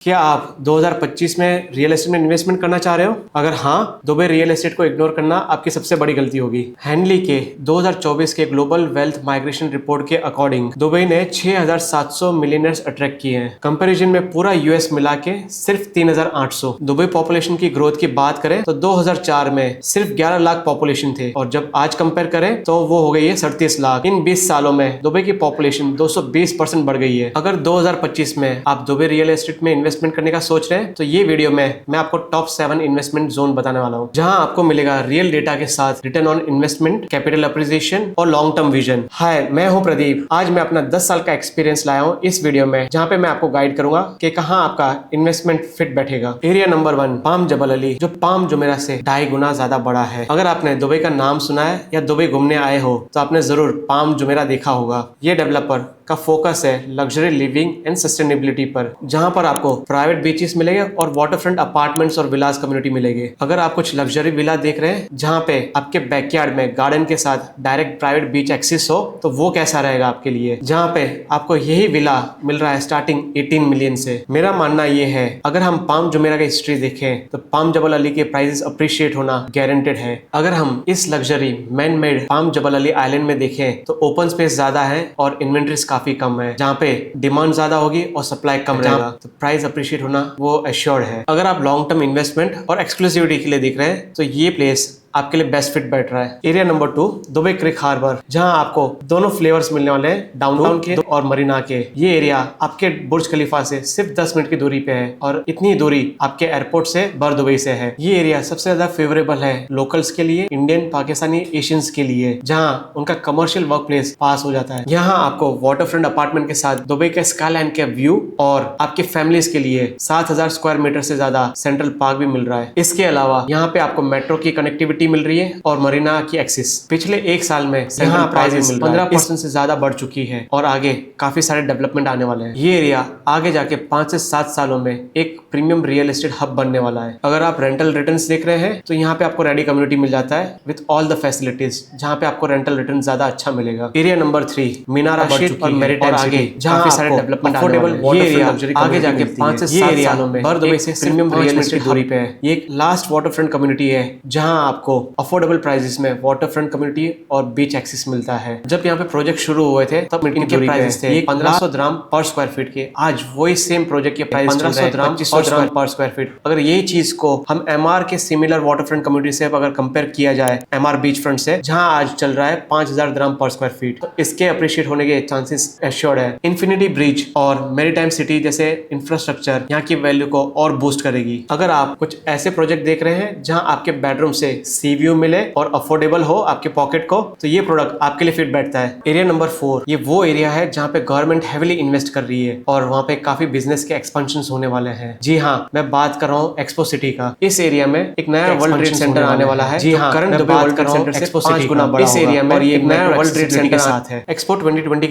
क्या आप 2025 में रियल एस्टेट में इन्वेस्टमेंट करना चाह रहे हो? अगर हाँ, दुबई रियल एस्टेट को इग्नोर करना आपकी सबसे बड़ी गलती होगी। हैंडली के 2024 के ग्लोबल वेल्थ माइग्रेशन रिपोर्ट के अकॉर्डिंग दुबई ने 6,700 मिलियनर्स अट्रैक्ट किए हैं। कंपैरिजन में पूरा यूएस मिला के सिर्फ 3,800। दुबई पॉपुलेशन की ग्रोथ की बात करें तो 2004 में सिर्फ 11 लाख पॉपुलेशन थे और जब आज कंपेयर करें तो वो हो गई है 37 लाख। इन 20 सालों में दुबई की पॉपुलेशन 220% बढ़ गई है। अगर 2025 में आप दुबई रियल एस्टेट में इन्वेस्टमेंट करने का सोच रहे हैं तो ये वीडियो में मैं आपको टॉप 7 इन्वेस्टमेंट जोन बताने वाला हूँ, जहां आपको मिलेगा रियल डेटा के साथ return on investment, capital appreciation और लॉन्ग टर्म विजन। हाय, मैं हूं प्रदीप। आज मैं अपना 10 साल का एक्सपीरियंस लाया हूं इस वीडियो में, जहां पे मैं आपको गाइड करूंगा कि कहां आपका इन्वेस्टमेंट फिट बैठेगा। एरिया नंबर 1, पाम जबल अली, जो पाम जुमेरा से 2.5 गुना ज्यादा बड़ा है। अगर आपने दुबई का नाम सुना है या दुबई घूमने आए हो तो आपने जरूर पाम जुमेरा देखा होगा। ये डेवलपर का फोकस है लग्जरी लिविंग एंड सस्टेनेबिलिटी पर, जहां पर आपको प्राइवेट बीचेस मिलेंगे और वाटरफ्रंट अपार्टमेंट्स और विलास कम्युनिटी मिलेंगे। अगर आप कुछ लग्जरी विला देख रहे हैं जहां पे आपके बैकयार्ड में गार्डन के साथ डायरेक्ट प्राइवेट बीच एक्सेस हो, तो वो कैसा रहेगा आपके लिए, जहां पे आपको यही विला मिल रहा है स्टार्टिंग 18 मिलियन से। मेरा मानना ये है, अगर हम पाम जुमेरा की हिस्ट्री देखें तो पाम जबल अली के प्राइसेस अप्रिशिएट होना गारंटेड है। अगर हम इस लग्जरी मैन मेड पाम जबल अली आइलैंड में देखें तो ओपन स्पेस ज्यादा है और इन्वेंट्रीज काफी कम है, जहाँ पे डिमांड ज्यादा होगी और सप्लाई कम रहेगा, तो प्राइस अप्रिशिएट होना वो एश्योर्ड है। अगर आप लॉन्ग टर्म इन्वेस्टमेंट और एक्सक्लूसिविटी के लिए देख रहे हैं तो ये प्लेस आपके लिए बेस्ट फिट बैठ रहा है। एरिया नंबर 2, दुबई क्रिक हार्बर, जहां आपको दोनों फ्लेवर्स मिलने वाले हैं, डाउनटाउन के और मरीना के। ये एरिया आपके बुर्ज खलीफा से सिर्फ 10 मिनट की दूरी पे है और इतनी दूरी आपके एयरपोर्ट से बर दुबई से है। ये एरिया सबसे ज्यादा फेवरेबल है लोकल्स के लिए, इंडियन, पाकिस्तानी, एशियंस के लिए, जहां उनका कमर्शियल वर्क प्लेस पास हो जाता है। यहाँ आपको वाटरफ्रंट अपार्टमेंट के साथ दुबई के स्काईलाइन के व्यू और आपकी फैमिलीज के लिए 7,000 स्क्वायर मीटर से ज्यादा सेंट्रल पार्क भी मिल रहा है। इसके अलावा यहाँ पे आपको मेट्रो की कनेक्टिविटी मिल रही है और मरीना की एक्सेस। पिछले 1 साल में यहाँ प्राइस 15% से ज्यादा बढ़ चुकी है और आगे काफी सारे डेवलपमेंट आने वाले हैं। ये एरिया आगे जाके 5 से 7 सालों में एक प्रीमियम रियल एस्टेट हब बनने वाला है। अगर आप रेंटल रिटर्न्स देख रहे हैं तो यहाँ पे आपको रेडी कम्युनिटी मिल जाता है विद ऑल द फैसिलिटीज, जहाँ पे आपको रेंटल रिटर्न ज्यादा अच्छा मिलेगा। एरिया नंबर 3, मीनारा और मेरिटाइम आगे जहाँ सारे डेवलपमेंट अफोर्डेबल आगे जाके 5 से 7 सालों में बर दुबई से प्रीमियम रियल एस्टेट दूरी पे है। ये एक लास्ट वाटरफ्रंट कम्युनिटी है जहाँ आपको अफोर्डेबल प्राइसेस में वाटरफ्रंट कम्युनिटी और बीच एक्सेस मिलता है। जब यहाँ पे प्रोजेक्ट शुरू हुए थे तब इनके प्राइसेस थे 1500 दिरहम पर स्क्वायर फीट के। आज वही सेम प्रोजेक्ट के प्राइस 1500 दिरहम पर स्क्वायर फीट। अगर यही चीज को हम एमआर के सिमिलर वाटरफ्रंट कम्युनिटी से अगर कंपेयर किया जाए एमआर बीच फ्रंट से, जहां आज चल रहा है 5,000 दिरहम पर स्क्वायर फीट, तो इसके अप्रिशिएट होने के चांसेस एश्योर्ड है। इन्फिनिटी ब्रिज और मैरीटाइम सिटी जैसे इंफ्रास्ट्रक्चर यहाँ की वैल्यू को और बूस्ट करेगी। अगर आप कुछ ऐसे प्रोजेक्ट देख रहे हैं जहां आपके बेडरूम से सी व्यू मिले और अफोर्डेबल हो आपके पॉकेट को, तो ये प्रोडक्ट आपके लिए फिट बैठता है। एरिया नंबर 4, ये वो एरिया है जहाँ पे गवर्नमेंट हेविली इन्वेस्ट कर रही है और वहाँ पे काफी बिजनेस के एक्सपेंशन होने वाले हैं। जी हाँ, मैं बात कर रहा हूँ एक्सपो सिटी का। इस एरिया में एक नया वर्ल्ड ट्रेड सेंटर आने वाला है। जी हाँ, current Dubai world trade centre से 5 गुना बड़ा इस एरिया में एक नया वर्ल्ड ट्रेड सेंटर के साथ है। एक्सपो 2020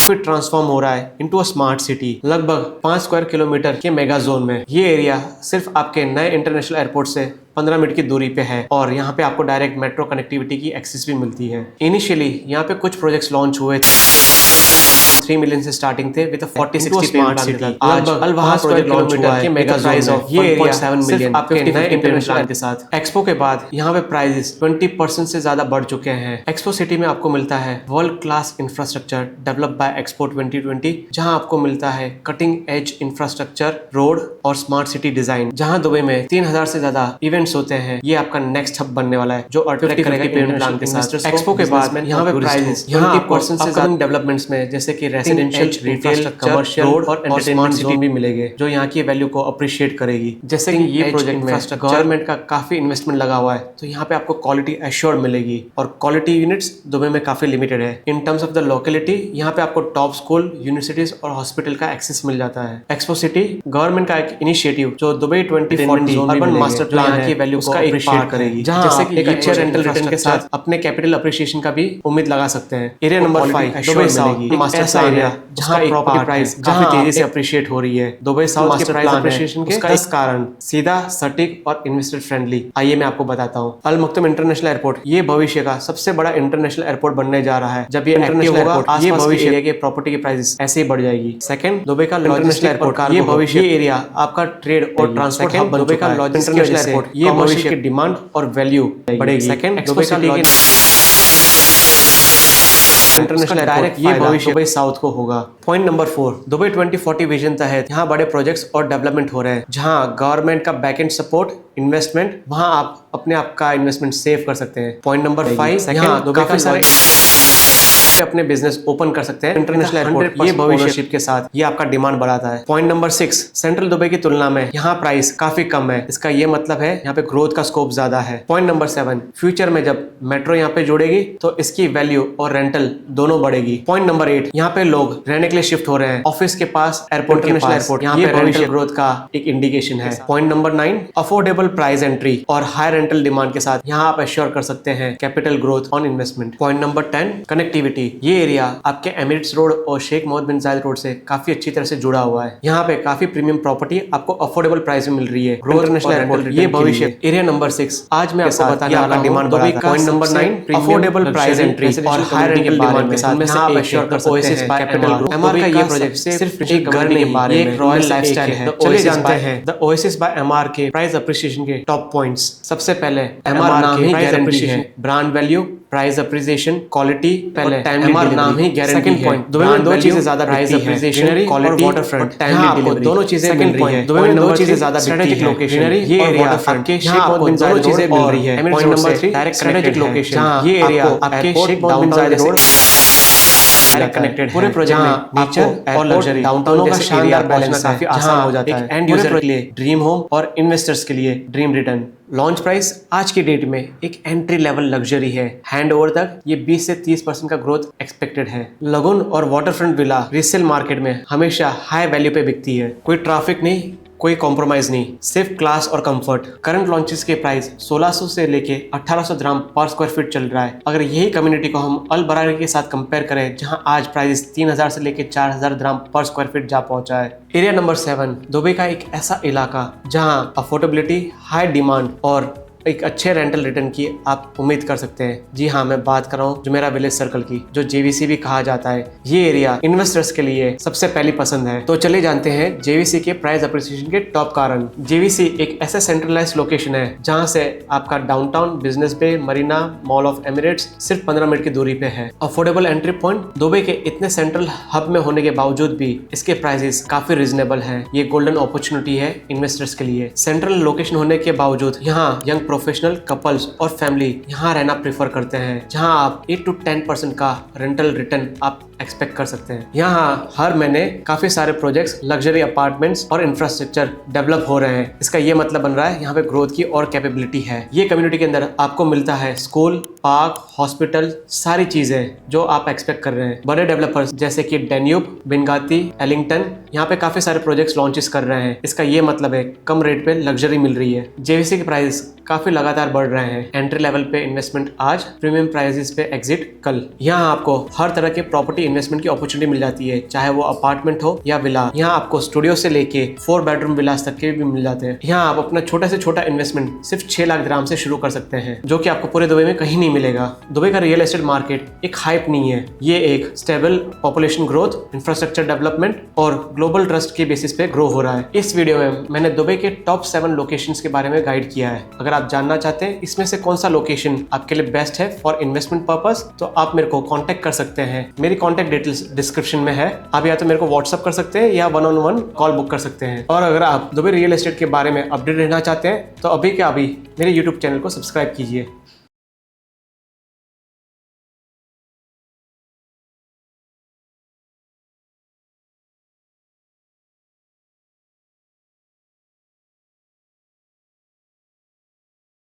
के ट्रांसफॉर्म हो रहा है इनटू अ स्मार्ट सिटी, लगभग 5 स्क्वायर किलोमीटर के मेगा जोन में। ये एरिया सिर्फ आपके नए इंटरनेशनल एयरपोर्ट से 15 मिनट की दूरी पे है और यहाँ पे आपको डायरेक्ट मेट्रो कनेक्टिविटी की एक्सेस भी मिलती है। इनिशियली यहाँ पे कुछ प्रोजेक्ट्स लॉन्च हुए थे, 3 मिलियन से स्टार्टिंग थे विद 40-60 स्मार्ट सिटी। आज अलवहा प्रोजेक्ट लॉन्च हुआ है मेगा प्राइस ऑफ 1.7 मिलियन आपके नए इंटरनेशनल के साथ। एक्सपो के बाद यहाँ पे प्राइसेस 20% से ज्यादा बढ़ चुके हैं। एक्सपो सिटी में आपको मिलता है world class infrastructure develop by expo 2020, जहाँ आपको मिलता है कटिंग एज इंफ्रास्ट्रक्चर, रोड और स्मार्ट सिटी डिजाइन। जहाँ दुबई में 3,000 से ज्यादा इवेंट्स होते हैं। ये आपका नेक्स्ट हब बनने वाला है जो अट्रैक्ट करेगा पेमेंट प्लान के साथ। एक्सपो के बाद यहाँ पे प्राइसेस 20% से ज्यादा डेवलपमेंट्स में, जैसे कि रेसिडेंशियल, रिटेल, कमर्शियल रोड और एंटरटेनमेंट जोन भी मिलेंगे, जो यहाँ की वैल्यू को अप्रिशिएट करेगी। जैसे कि ये प्रोजेक्ट में गवर्नमेंट का काफी इन्वेस्टमेंट लगा हुआ है, तो यहाँ पे आपको क्वालिटी एश्योर्ड मिलेगी और क्वालिटी यूनिट्स दुबई में काफी लिमिटेड है। In terms of the locality, यहाँ पे आपको टॉप स्कूल, यूनिवर्सिटीज और हॉस्पिटल का एक्सेस मिल जाता है। एक्सपो सिटी गवर्नमेंट का एक इनिशिएटिव जो दुबई 2040 अर्बन मास्टर प्लान की की वैल्यू को अप्रिशिएट करेगी, जहां जैसे कि एक अच्छे रेंटल रिटर्न के साथ अपने कैपिटल अप्रिशिएशन का भी उम्मीद लगा सकते हैं। Area number 5 Dubai south, master area जहां प्रॉपर्टी प्राइस काफी तेजी से अप्रिशिएट हो रही है। दुबई साउथ के प्राइस अप्रिशिएशन के इस कारण सीधा, सटीक और इन्वेस्टर फ्रेंडली। आइए मैं आपको बताता हूँ। अल मक्तुम इंटरनेशनल एयरपोर्ट ये भविष्य का सबसे बड़ा इंटरनेशनल एयरपोर्ट बनने जा रहा है। जब ये इंटरनेशनल होगा, ये भविष्य के प्रॉपर्टी की प्राइस ऐसे ही बढ़ जाएगी। सेकंड, दुबई का इंटरनेशनल एयरपोर्ट, ये भविष्य एरिया आपका ट्रेड और ट्रांसपोर्ट हब बन चुका है। इंटरनेशनल एयरपोर्ट ये भविष्य की डिमांड और वैल्यू बढ़ेगी। सेकंड, दुबई का इंटरनेशनल डायरेक्ट ये भविष्य दुबई साउथ को होगा। पॉइंट नंबर 4, दुबई 2040 विजन तहत यहाँ बड़े प्रोजेक्ट्स और डेवलपमेंट हो रहे हैं, जहाँ गवर्नमेंट का बैकएंड सपोर्ट, इन्वेस्टमेंट, वहाँ आप अपने आप का इन्वेस्टमेंट सेव कर सकते हैं। पॉइंट नंबर 5, यहाँ दुबई काफी सारे अपने बिजनेस ओपन कर सकते हैं। इंटरनेशनल एयरपोर्ट ये भविष्य के साथ ये आपका डिमांड बढ़ाता है। पॉइंट नंबर 6, सेंट्रल दुबई की तुलना में यहाँ प्राइस काफी कम है। इसका ये मतलब है यहाँ पे ग्रोथ का स्कोप ज्यादा है। पॉइंट नंबर 7, फ्यूचर में जब मेट्रो यहाँ पे जुड़ेगी तो इसकी वैल्यू और रेंटल दोनों बढ़ेगी। पॉइंट नंबर 8, यहाँ पे लोग रहने के लिए शिफ्ट हो रहे हैं, ऑफिस के पास, एयरपोर्ट के पास, यहाँ पे भविष्य ग्रोथ का एक इंडिकेशन है। Point number 9, affordable price entry और हाई रेंटल डिमांड के साथ यहाँ आप एश्योर कर सकते हैं capital growth on investment. Point number 10, connectivity, ये एरिया आपके एमिरेट्स रोड और शेख मोहम्मद बिन जायद रोड से काफी अच्छी तरह से जुड़ा हुआ है। यहाँ पे काफी प्रीमियम प्रॉपर्टी आपको अफोर्डेबल प्राइस में मिल रही है। इंटरनेशनल एयरपोर्ट ये भविष्य। एरिया नंबर 6, आज मैं आपको बताने वाला हूं डिमांड बढ़ा। Point number 9, affordable price entry और हाई रेंटल डिमांड के साथ यहाँ आप एश्योर कर सकते हैं कैपिटल ग्रोथ। एमआर का ये प्रोजेक्ट सिर्फ एक घर के बारे में, एक रॉयल लाइफस्टाइल है। चलिए जानते हैं द ओएसिस बाय एमआर के प्राइस अप्रिसिएशन के टॉप पॉइंट्स। सबसे पहले एमआर नाम ही गारंटी है, brand value, price appreciation, quality, पहले एमआर नाम ही गारंटी। सेकंड पॉइंट, दुबई में दो चीजें ज्यादा price appreciation, quality, waterfront, timely delivery, दोनों चीजें मिल रही है। दुबई में दो चीजें ज्यादा स्ट्रेटेजिक लोकेशन, ये एरिया आपके शेख मोहम्मद बिन जायद चीजें मिल रही है। Point number 3, direct strategic location, ये एरिया आपके शेख मोहम्मद बिन जायद रोड कनेक्टेड है। पूरे प्रोजेक्ट में नेचर और लग्जरी, डाउनटाउन का शानदार बैलेंस काफी आसान हो जाता है। एंड यूजर के लिए ड्रीम होम और इन्वेस्टर्स के लिए ड्रीम रिटर्न। लॉन्च प्राइस आज की डेट में एक एंट्री लेवल लग्जरी है। हैंड ओवर तक ये 20 से 30% का ग्रोथ एक्सपेक्टेड है। लगून और वाटरफ्रंट विला रीसेल मार्केट में हमेशा हाई वैल्यू पे बिकती है। कोई ट्रैफिक नहीं, कोई कॉम्प्रोमाइज नहीं, सिर्फ क्लास और कंफर्ट। करंट लॉन्चेस के प्राइस 1600 से लेके 1800 dirham पर स्क्वायर फीट चल रहा है। अगर यही कम्युनिटी को हम अल बरारी के साथ कंपेयर करें, जहां आज प्राइस 3000 से लेके 4000 dirham पर स्क्वायर फीट जा पहुंचा है। एरिया नंबर 7, दुबई का एक ऐसा इलाका जहां अफोर्डेबिलिटी, हाई डिमांड और एक अच्छे रेंटल रिटर्न की आप उम्मीद कर सकते हैं। जी हाँ, मैं बात कर रहा हूँ जुमेरा विलेज सर्कल की, जो जेवीसी भी कहा जाता है। ये एरिया इन्वेस्टर्स के लिए सबसे पहली पसंद है। तो चले जानते हैं जेवीसी के प्राइस अप्रिसिएशन के टॉप कारण। जेवीसी एक ऐसा सेंट्रलाइज्ड लोकेशन है जहाँ से आपका downtown, Business Bay, Marina, Mall of Emirates सिर्फ 15 मिनट की दूरी पे है। अफोर्डेबल एंट्री पॉइंट, दुबई के इतने सेंट्रल हब में होने के बावजूद भी इसके प्राइसेस काफी रिजनेबल हैं। ये गोल्डन अपॉर्चुनिटी है इन्वेस्टर्स के लिए। सेंट्रल लोकेशन होने के बावजूद यहाँ यंग प्रोफेशनल, कपल्स और फैमिली यहाँ रहना प्रेफर करते हैं, जहाँ आप 8 to 10% का रेंटल रिटर्न आप एक्सपेक्ट कर सकते हैं। यहाँ हर महीने काफी सारे प्रोजेक्ट्स, लग्जरी अपार्टमेंट्स और इंफ्रास्ट्रक्चर डेवलप हो रहे हैं। इसका ये मतलब बन रहा है यहाँ पे ग्रोथ की और कैपेबिलिटी है। ये कम्युनिटी के अंदर आपको मिलता है स्कूल, पार्क, हॉस्पिटल, सारी चीजें जो आप एक्सपेक्ट कर रहे हैं। बड़े डेवलपर्स जैसे कि डेन्यूब, बिनगाती, एलिंगटन यहाँ पे काफी सारे प्रोजेक्ट्स लॉन्चेस कर रहे हैं। इसका ये मतलब है कम रेट पे लग्जरी मिल रही है। जेवीसी के प्राइस काफी लगातार बढ़ रहे हैं। एंट्री लेवल पे इन्वेस्टमेंट आज, प्रीमियम प्राइसेस पे एग्जिट कल। यहाँ आपको हर तरह के प्रॉपर्टी इन्वेस्टमेंट की अपॉर्चुनिटी मिल जाती है, चाहे वो अपार्टमेंट हो या विला। यहाँ आपको स्टूडियो से लेके 4 बेडरूम विलास तक के भी मिल जाते हैं। यहाँ आप अपना छोटा से छोटा इन्वेस्टमेंट सिर्फ 6 लाख दिरहम से शुरू कर सकते हैं, जो कि आपको पूरे दुबई में कहीं नहीं मिलेगा। दुबई का रियल एस्टेट मार्केट एक हाइप नहीं है, ये एक stable population growth, infrastructure development और ग्लोबल ट्रस्ट के बेसिस पे ग्रो हो रहा है। इस वीडियो में मैंने दुबई के टॉप 7 लोकेशंस के बारे में गाइड किया है। अगर आप जानना चाहते हैं इसमें से कौन सा लोकेशन आपके लिए बेस्ट है फॉर इन्वेस्टमेंट पर्पस, तो आप मेरे को कांटेक्ट कर सकते हैं। मेरी कांटेक्ट डिटेल्स डिस्क्रिप्शन में है। आप या तो मेरे को व्हाट्सअप कर सकते हैं या 1-on-1 कॉल बुक कर सकते हैं। और अगर आप दुबई रियल एस्टेट के बारे में अपडेट रहना चाहते हैं तो अभी के अभी मेरे यूट्यूब चैनल को सब्सक्राइब कीजिए।